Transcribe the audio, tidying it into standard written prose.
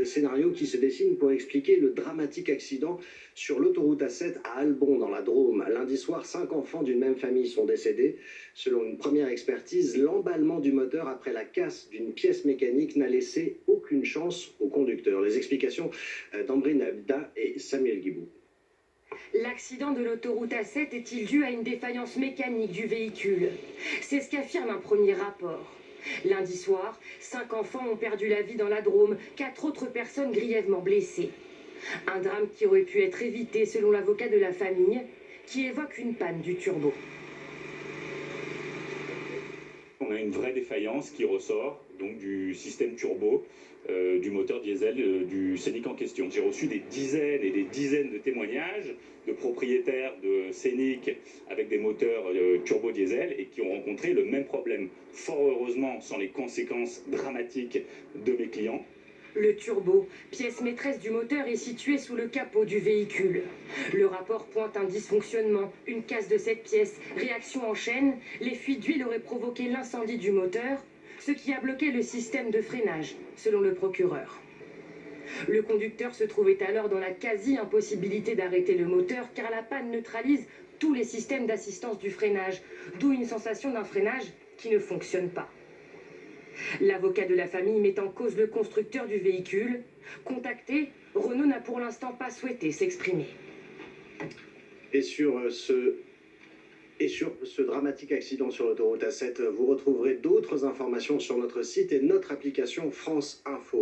le scénario qui se dessine pour expliquer le dramatique accident sur l'autoroute A7 à Albon, dans la Drôme. Lundi soir, 5 enfants d'une même famille sont décédés. Selon une première expertise, l'emballement du moteur après la casse d'une pièce mécanique n'a laissé aucune chance au conducteur. Les explications d'Ambrine Abda et Samuel Guibou. L'accident de l'autoroute A7 est-il dû à une défaillance mécanique du véhicule? C'est ce qu'affirme un premier rapport. Lundi soir, 5 enfants ont perdu la vie dans la Drôme, 4 autres personnes grièvement blessées. Un drame qui aurait pu être évité selon l'avocat de la famille, qui évoque une panne du turbo. On a une vraie défaillance qui ressort donc du système turbo du moteur diesel du Scénic en question. J'ai reçu des dizaines et des dizaines de témoignages de propriétaires de Scénic avec des moteurs turbo diesel et qui ont rencontré le même problème. Fort heureusement, sans les conséquences dramatiques de mes clients. Le turbo, pièce maîtresse du moteur, est situé sous le capot du véhicule. Le rapport pointe un dysfonctionnement, une casse de cette pièce, réaction en chaîne. Les fuites d'huile auraient provoqué l'incendie du moteur, ce qui a bloqué le système de freinage, selon le procureur. Le conducteur se trouvait alors dans la quasi-impossibilité d'arrêter le moteur car la panne neutralise tous les systèmes d'assistance du freinage, d'où une sensation d'un freinage qui ne fonctionne pas. L'avocat de la famille met en cause le constructeur du véhicule. Contacté, Renault n'a pour l'instant pas souhaité s'exprimer. Et sur ce dramatique accident sur l'autoroute A7, vous retrouverez d'autres informations sur notre site et notre application France Info.